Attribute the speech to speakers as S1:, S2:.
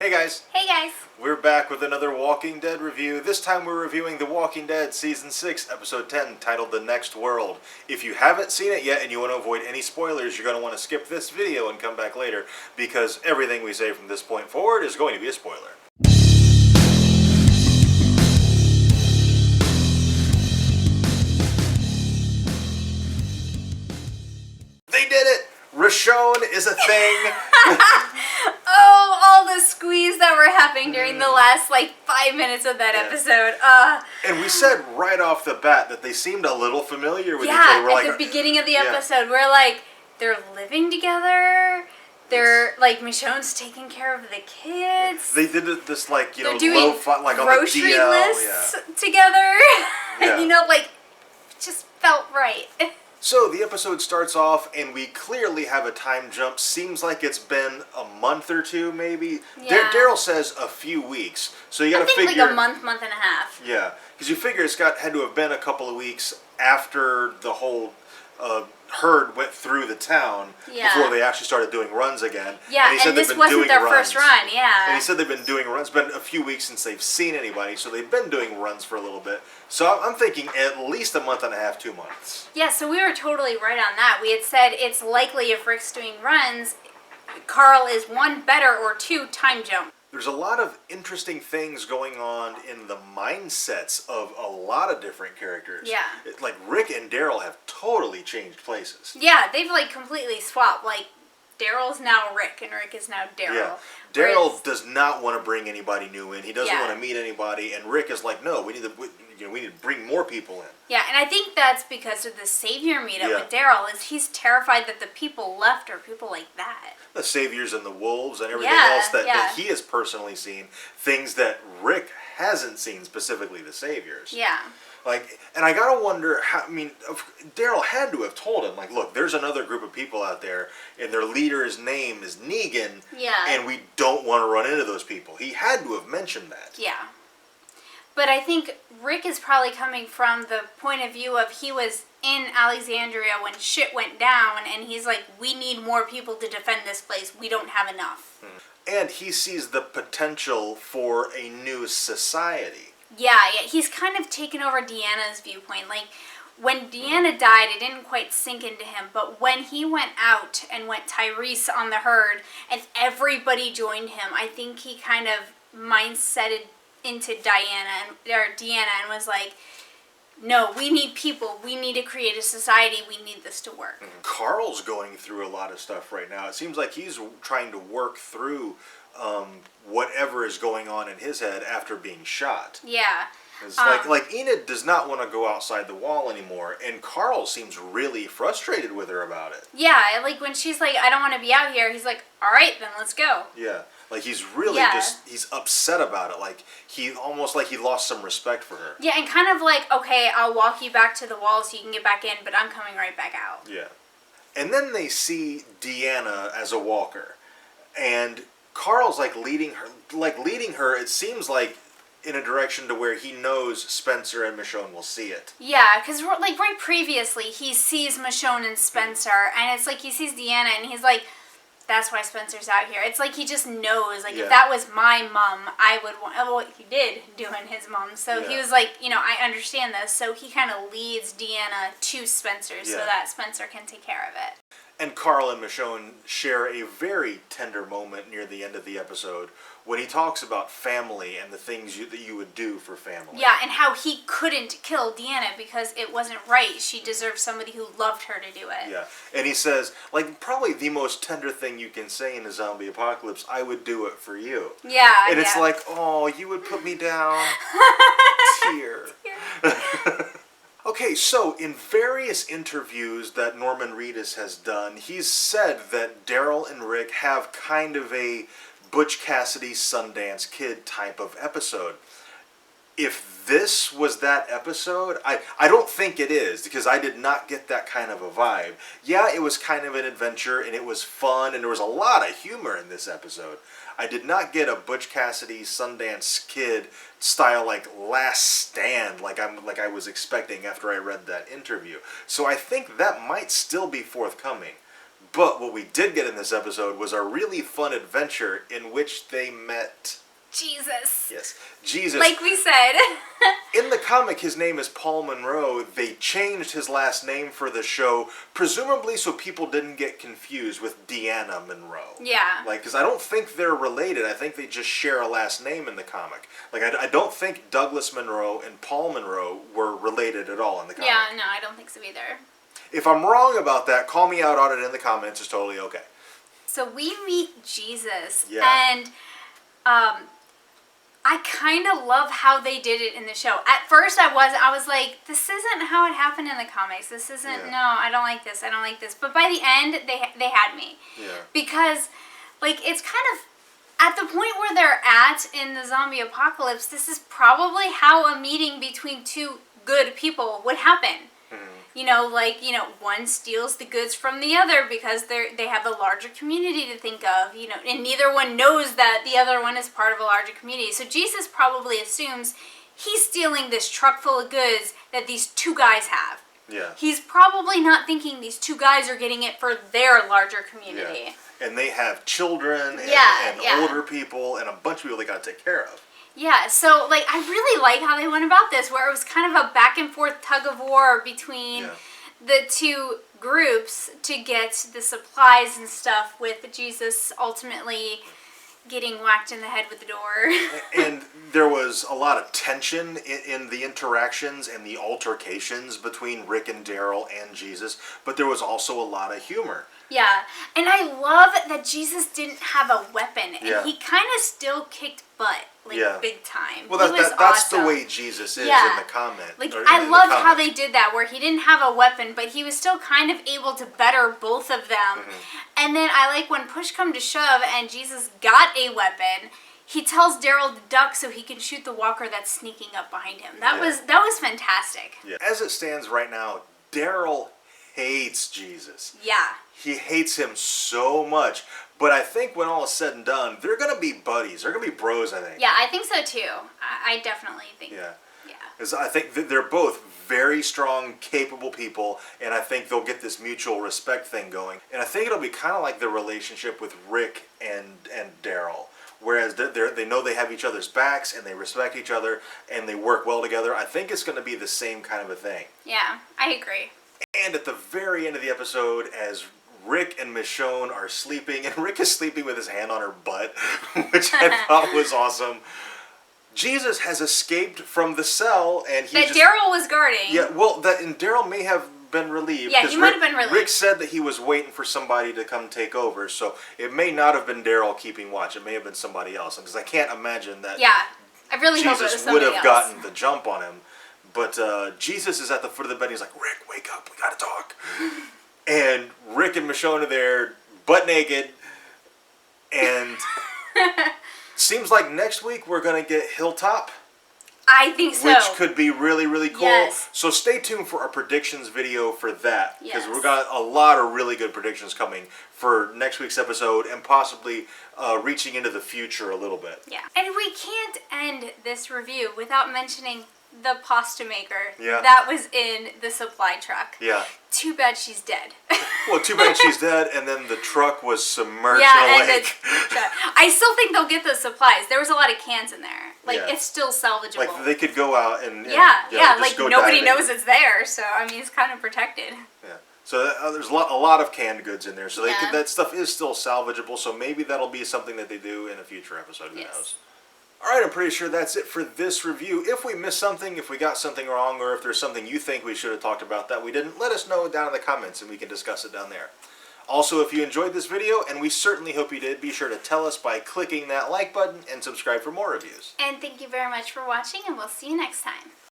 S1: Hey guys!
S2: Hey guys!
S1: We're back with another Walking Dead review. This time we're reviewing The Walking Dead Season 6, Episode 10, titled The Next World. If you haven't seen it yet and you want to avoid any spoilers, you're going to want to skip this video and come back later, because everything we say from this point forward is going to be a spoiler. They did it! Roshone is a thing!
S2: Oh, all the squeeze that were happening during the last, 5 minutes of that episode.
S1: And we said right off the bat that they seemed a little familiar with each
S2: yeah,
S1: other.
S2: at the beginning of the episode, we're like, they're living together. They're, Michonne's taking care of the kids.
S1: They did this,
S2: they're doing
S1: low-fi, on the
S2: grocery
S1: DL.
S2: lists together.
S1: Yeah.
S2: And, it just felt right.
S1: So the episode starts off, and we clearly have a time jump. Seems like it's been a month or two, maybe.
S2: Yeah.
S1: Daryl says a few weeks, so you got to figure.
S2: A month and a half.
S1: Yeah, because you figure had to have been a couple of weeks after the whole herd went through the town before they actually started doing runs again.
S2: Yeah, and this wasn't their first run. Yeah.
S1: And he said they've been doing runs. It's been a few weeks since they've seen anybody, so they've been doing runs for a little bit. So I'm thinking at least a month and a half, 2 months.
S2: Yeah, so we were totally right on that. We had said it's likely if Rick's doing runs, Carl is 1, better, or 2, time jump.
S1: There's a lot of interesting things going on in the mindsets of a lot of different characters.
S2: Yeah.
S1: Rick and Daryl have totally changed places.
S2: Yeah, they've completely swapped. Daryl's now Rick and Rick is now Daryl.
S1: Yeah. Daryl does not want to bring anybody new in. He doesn't want to meet anybody, and Rick is like, no, we need to bring more people in.
S2: Yeah, and I think that's because of the Savior meetup with Daryl. Is he's terrified that the people left are people like that. The
S1: Saviors and the wolves and everything else that he has personally seen, things that Rick hasn't seen, specifically the Saviors.
S2: Yeah.
S1: And I gotta wonder Daryl had to have told him, look, there's another group of people out there, and their leader's name is Negan, and we don't want to run into those people. He had to have mentioned that.
S2: Yeah. But I think Rick is probably coming from the point of view of he was in Alexandria when shit went down, and he's like, we need more people to defend this place. We don't have enough.
S1: And he sees the potential for a new society.
S2: Yeah, he's kind of taken over Deanna's viewpoint. When Deanna died, it didn't quite sink into him, but when he went out and went Tyrese on the herd, and everybody joined him, I think he kind of mindseted into Deanna and was like, no, we need people. We need to create a society. We need this to work.
S1: Carl's going through a lot of stuff right now. It seems like he's trying to work through whatever is going on in his head after being shot.
S2: Yeah.
S1: It's Enid does not want to go outside the wall anymore, and Carl seems really frustrated with her about it.
S2: Yeah, when she's like, I don't want to be out here, he's like, all right, then let's go.
S1: Yeah. He's really he's upset about it. He lost some respect for her.
S2: Yeah, and kind of okay, I'll walk you back to the wall so you can get back in, but I'm coming right back out.
S1: Yeah. And then they see Deanna as a walker, and Carl's leading her, it seems in a direction to where he knows Spencer and Michonne will see it. Yeah,
S2: because right previously he sees Michonne and Spencer, and it's he sees Deanna, and he's like, that's why Spencer's out here. It's he just knows, if that was my mom, I would want, well, he did doing his mom, so he was I understand this, so he kind of leads Deanna to Spencer so that Spencer can take care of it.
S1: And Carl and Michonne share a very tender moment near the end of the episode when he talks about family and the things that you would do for family.
S2: Yeah, and how he couldn't kill Deanna because it wasn't right. She deserved somebody who loved her to do it.
S1: Yeah, and he says, probably the most tender thing you can say in a zombie apocalypse, I would do it for you.
S2: Yeah,
S1: and it's oh, you would put me down. Tear. Okay, so in various interviews that Norman Reedus has done, he's said that Daryl and Rick have kind of a Butch Cassidy Sundance Kid type of episode. If this was that episode, I don't think it is, because I did not get that kind of a vibe. Yeah, it was kind of an adventure, and it was fun, and there was a lot of humor in this episode. I did not get a Butch Cassidy Sundance Kid style Last Stand like I was expecting after I read that interview. So I think that might still be forthcoming. But what we did get in this episode was a really fun adventure in which they met...
S2: Jesus.
S1: Yes, Jesus.
S2: Like we said.
S1: In the comic, his name is Paul Monroe. They changed his last name for the show, presumably so people didn't get confused with Deanna Monroe.
S2: Yeah.
S1: Like, because I don't think they're related. I think they just share a last name in the comic. Like, I don't think Douglas Monroe and Paul Monroe were related at all in the comic.
S2: Yeah, no, I don't think so either.
S1: If I'm wrong about that, call me out on it in the comments. It's totally okay.
S2: So we meet Jesus.
S1: Yeah.
S2: And I kind of love how they did it in the show. At first I was like, this isn't how it happened in the comics. This isn't,
S1: Yeah.
S2: no, I don't like this. I don't like this. But by the end, they had me.
S1: Yeah.
S2: Because, like, it's kind of, at the point where they're at in the zombie apocalypse, this is probably how a meeting between two good people would happen. You know, like, you know, one steals the goods from the other because they have a larger community to think of, you know, and neither one knows that the other one is part of a larger community. So Jesus probably assumes he's stealing this truck full of goods that these two guys have.
S1: Yeah.
S2: He's probably not thinking these two guys are getting it for their larger community.
S1: Yeah. And they have children and,
S2: Yeah,
S1: and
S2: yeah.
S1: older people and a bunch of people they got to take care of.
S2: Yeah, so, like, I really like how they went about this, where it was kind of a back and forth tug of war between the two groups to get the supplies and stuff, with Jesus ultimately getting whacked in the head with the door.
S1: And there was a lot of tension in the interactions and the altercations between Rick and Daryl and Jesus, but there was also a lot of humor.
S2: Yeah, and I love that Jesus didn't have a weapon, and
S1: Yeah.
S2: he kind of still kicked butt, like,
S1: Yeah.
S2: big time.
S1: Well,
S2: He was
S1: that's
S2: awesome.
S1: the way Jesus is
S2: Yeah.
S1: in the comment.
S2: Like,
S1: or
S2: I
S1: in the
S2: loved how
S1: comic.
S2: they did that, where he didn't have a weapon, but he was still kind of able to better both of them. And then I like when push come to shove and Jesus got a weapon, he tells Daryl to duck so he can shoot the walker that's sneaking up behind him. That was fantastic.
S1: Yeah. As it stands right now, Daryl hates Jesus.
S2: Yeah.
S1: He hates him so much. But I think when all is said and done, they're going to be buddies. They're going to be bros, I think.
S2: Yeah, I think so too. I definitely think.
S1: Yeah.
S2: Yeah.
S1: Because I think that they're both very strong, capable people, and I think they'll get this mutual respect thing going. And I think it'll be kind of like the relationship with Rick and Daryl. Whereas they know they have each other's backs, and they respect each other, and they work well together. I think it's going to be the same kind of a thing.
S2: Yeah, I agree.
S1: And at the very end of the episode, as Rick and Michonne are sleeping, and Rick is sleeping with his hand on her butt, which I thought was awesome. Jesus has escaped from the cell, and he
S2: That Daryl was guarding.
S1: Yeah, well, and Daryl may have been relieved.
S2: Yeah, he
S1: 'cause
S2: might have been relieved.
S1: Rick said that he was waiting for somebody to come take over, so it may not have been Daryl keeping watch. It may have been somebody else, because I can't imagine that
S2: Yeah, I really hope it was
S1: Jesus would
S2: somebody
S1: have
S2: else.
S1: gotten the jump on him. But Jesus is at the foot of the bed. He's like, Rick, wake up. We got to talk. And Rick and Michonne are there, butt naked. And seems like next week we're going to get Hilltop.
S2: I think so.
S1: Which could be really, really cool.
S2: Yes.
S1: So stay tuned for our predictions video for that. Because
S2: Yes.
S1: we've got a lot of really good predictions coming for next week's episode and possibly reaching into the future a little bit.
S2: Yeah. And we can't end this review without mentioning the pasta maker
S1: Yeah.
S2: that was in the supply truck.
S1: Yeah.
S2: Too bad she's dead.
S1: Well, too bad she's dead, and then the truck was submerged
S2: Yeah,
S1: in a
S2: and
S1: lake.
S2: I still think they'll get the supplies. There was a lot of cans in there. Like,
S1: Yeah.
S2: it's still salvageable.
S1: Like, they could go out and
S2: yeah,
S1: just
S2: like
S1: go
S2: nobody
S1: diving.
S2: knows it's there, so I mean, it's kind of protected.
S1: Yeah. So there's a lot of canned goods in there. So
S2: Yeah.
S1: that stuff is still salvageable. So maybe that'll be something that they do in a future episode. Who
S2: Yes.
S1: knows? All right, I'm pretty sure that's it for this review. If we missed something, if we got something wrong, or if there's something you think we should have talked about that we didn't, let us know down in the comments and we can discuss it down there. Also, if you enjoyed this video, and we certainly hope you did, be sure to tell us by clicking that like button and subscribe for more reviews.
S2: And thank you very much for watching, and we'll see you next time.